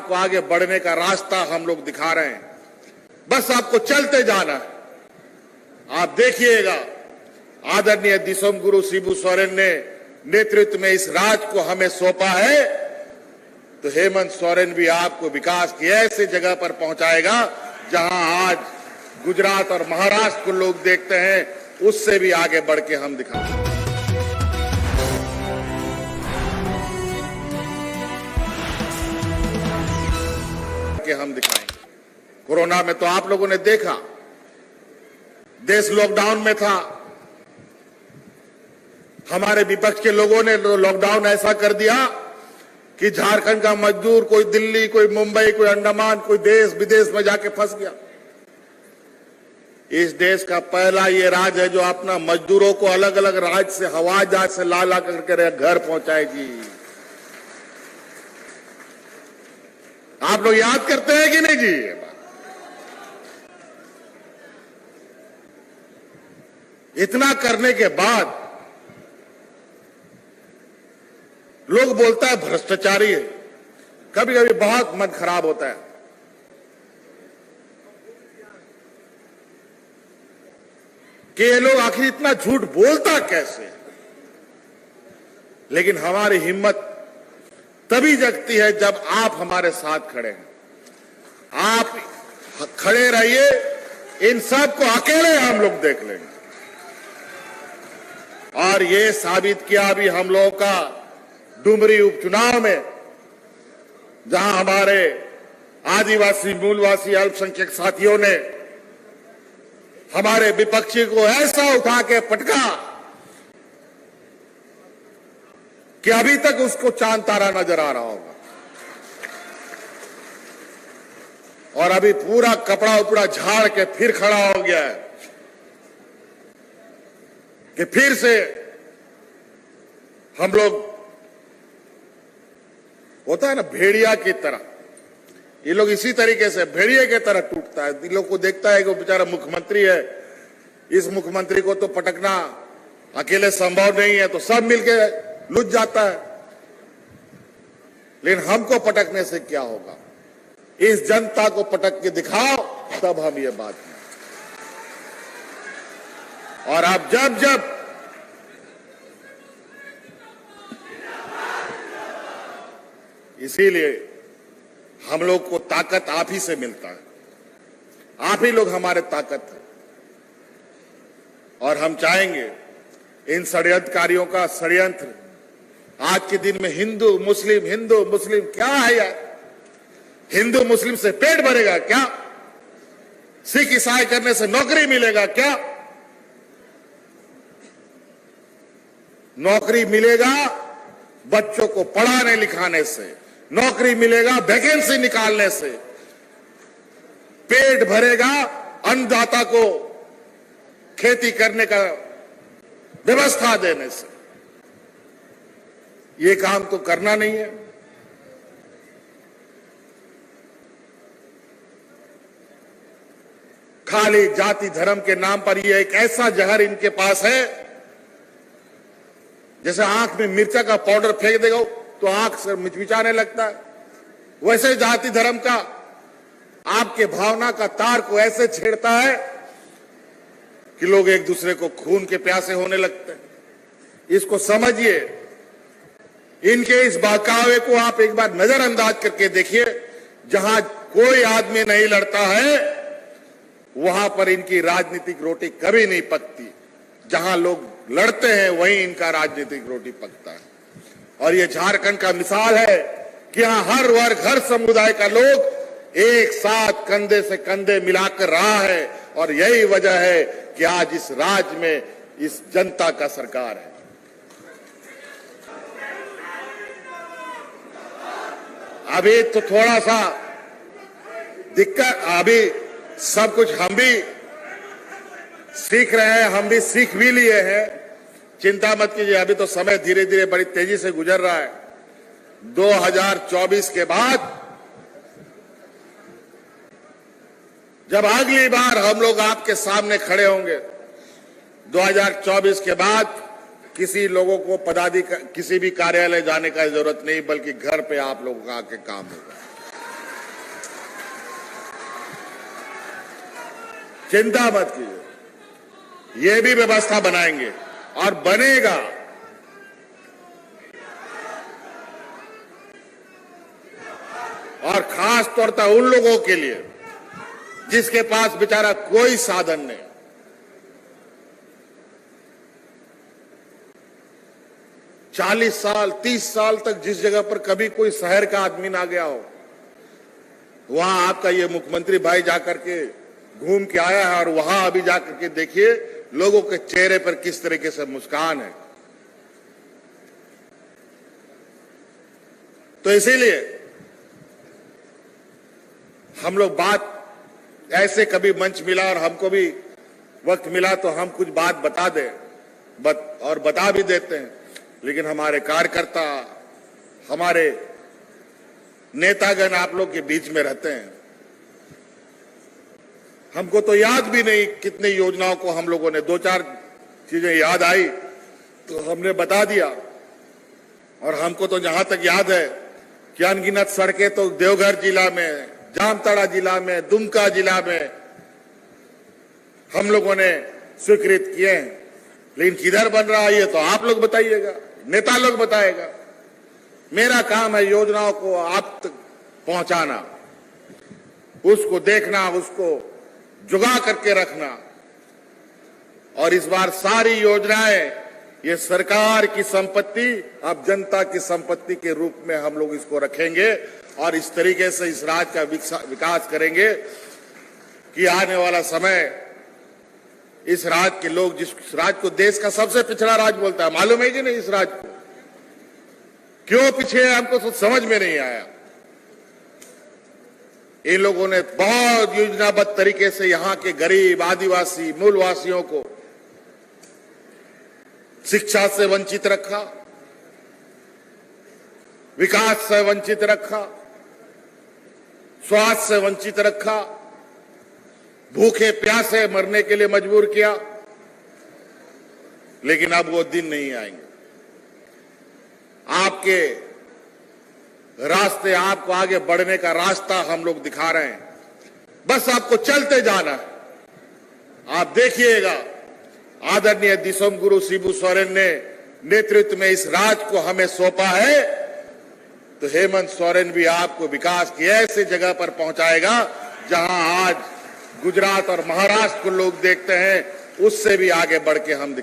आपको आगे बढ़ने का रास्ता हम लोग दिखा रहे हैं। बस आपको चलते जाना है। आप देखिएगा, आदरणीय दिसोम गुरु शिबू सोरेन ने नेतृत्व में इस राज को हमें सौंपा है, तो हेमंत सोरेन भी आपको विकास की ऐसी जगह पर पहुंचाएगा जहां आज गुजरात और महाराष्ट्र को लोग देखते हैं, उससे भी आगे बढ़ के हम दिखाएंगे। कोरोना में तो आप लोगों ने देखा, देश लॉकडाउन में था। हमारे विपक्ष के लोगों ने लॉकडाउन ऐसा कर दिया कि झारखंड का मजदूर कोई दिल्ली, कोई मुंबई, कोई अंडमान, कोई देश विदेश में जाके फंस गया। इस देश का पहला ये राज्य है जो अपना मजदूरों को अलग अलग राज्य से हवाई जहाज से ला ला करके घर पहुंचाएगी। आप लोग याद करते हैं कि नहीं जी? इतना करने के बाद लोग बोलता है भ्रष्टाचारी है। कभी कभी बहुत मन खराब होता है कि ये लोग आखिर इतना झूठ बोलता कैसे। लेकिन हमारी हिम्मत तभी जगती है जब आप हमारे साथ खड़े हैं। आप खड़े रहिए, इन सब को अकेले हम लोग देख लेंगे। और ये साबित किया अभी हम लोगों का डुमरी उपचुनाव में, जहां हमारे आदिवासी मूलवासी अल्पसंख्यक साथियों ने हमारे विपक्षी को ऐसा उठा के पटका कि अभी तक उसको चांद तारा नजर आ रहा होगा। और अभी पूरा कपड़ा उपड़ा झाड़ के फिर खड़ा हो गया है कि फिर से हम लोग, होता है ना भेड़िया की तरह, ये लोग इसी तरीके से भेड़िए की तरह टूटता है। लोग को देखता है कि वो बेचारा मुख्यमंत्री है, इस मुख्यमंत्री को तो पटकना अकेले संभव नहीं है, तो सब मिलके लुट जाता है। लेकिन हमको पटकने से क्या होगा? इस जनता को पटक के दिखाओ, तब हम ये बात करें। और आप जब जब इसीलिए हम लोग को ताकत आप ही से मिलता है। आप ही लोग हमारे ताकत है। और हम चाहेंगे इन षड्यंत्रकारियों का षड्यंत्र आज के दिन में हिंदू मुस्लिम क्या है यार? हिंदू मुस्लिम से पेट भरेगा क्या? सिख ईसाई करने से नौकरी मिलेगा क्या? नौकरी मिलेगा बच्चों को पढ़ाने लिखाने से, नौकरी मिलेगा वैकेंसी निकालने से, पेट भरेगा अन्नदाता को खेती करने का व्यवस्था देने से। ये काम तो करना नहीं है। खाली जाति धर्म के नाम पर ये एक ऐसा जहर इनके पास है, जैसे आंख में मिर्चा का पाउडर फेंक देगा तो आंख से मिचमिचाने लगता है। वैसे जाति धर्म का आपके भावना का तार को ऐसे छेड़ता है कि लोग एक दूसरे को खून के प्यासे होने लगते हैं। इसको समझिए। इनके इस बहकावे को आप एक बार नजरअंदाज करके देखिए। जहां कोई आदमी नहीं लड़ता है वहां पर इनकी राजनीतिक रोटी कभी नहीं पकती। जहां लोग लड़ते हैं वहीं इनका राजनीतिक रोटी पकता है। और ये झारखंड का मिसाल है कि यहां हर वर्ग, हर समुदाय का लोग एक साथ कंधे से कंधे मिलाकर रहा है। और यही वजह है कि आज इस राज्य में इस जनता का सरकार है। अभी तो थोड़ा सा दिक्कत, अभी सब कुछ हम भी सीख रहे हैं, हम भी सीख भी लिए हैं। चिंता मत कीजिए, अभी तो समय धीरे धीरे बड़ी तेजी से गुजर रहा है। 2024 के बाद जब अगली बार हम लोग आपके सामने खड़े होंगे, 2024 के बाद किसी लोगों को किसी भी कार्यालय जाने का जरूरत नहीं, बल्कि घर पे आप लोगों का आके काम होगा। चिंता मत कीजिए, ये भी व्यवस्था बनाएंगे और बनेगा। और खास तौर पर उन लोगों के लिए जिसके पास बेचारा कोई साधन नहीं, 40 साल 30 साल तक जिस जगह पर कभी कोई शहर का आदमी ना गया हो, वहां आपका ये मुख्यमंत्री भाई जाकर के घूम के आया है और वहां अभी जाकर के देखिए लोगों के चेहरे पर किस तरीके से मुस्कान है। तो इसीलिए हम लोग बात ऐसे कभी मंच मिला और हमको भी वक्त मिला तो हम कुछ बात बता दें और बता भी देते हैं, लेकिन हमारे कार्यकर्ता, हमारे नेतागण आप लोग के बीच में रहते हैं। हमको तो याद भी नहीं कितनी योजनाओं को हम लोगों ने, 2-4 चीजें याद आई तो हमने बता दिया। और हमको तो जहां तक याद है कि अनगिनत सड़कें तो देवघर जिला में, जामताड़ा जिला में, दुमका जिला में हम लोगों ने स्वीकृत किए हैं, लेकिन किधर बन रहा है ये तो आप लोग बताइएगा, नेता लोग बताएगा। मेरा काम है योजनाओं को आप तक पहुंचाना, उसको देखना, उसको जुगा करके रखना। और इस बार सारी योजनाएं ये सरकार की संपत्ति अब जनता की संपत्ति के रूप में हम लोग इसको रखेंगे और इस तरीके से इस राज्य का विकास करेंगे कि आने वाला समय इस राज्य के लोग, जिस राज्य को देश का सबसे पिछड़ा राज्य बोलता है, मालूम है कि नहीं इस राज्य को क्यों पीछे है, हमको तो समझ में नहीं आया। इन लोगों ने बहुत योजनाबद्ध तरीके से यहां के गरीब, आदिवासी, मूलवासियों को शिक्षा से वंचित रखा, विकास से वंचित रखा, स्वास्थ्य से वंचित रखा, भूखे प्यासे मरने के लिए मजबूर किया। लेकिन अब वो दिन नहीं आएंगे। आपके रास्ते, आपको आगे बढ़ने का रास्ता हम लोग दिखा रहे हैं, बस आपको चलते जाना है। आप देखिएगा, आदरणीय दिसोम गुरु शिबू सोरेन ने नेतृत्व में इस राज्य को हमें सौंपा है, तो हेमंत सोरेन भी आपको विकास की ऐसी जगह पर पहुंचाएगा जहां आज गुजरात और महाराष्ट्र को लोग देखते हैं, उससे भी आगे बढ़ के हम दिखा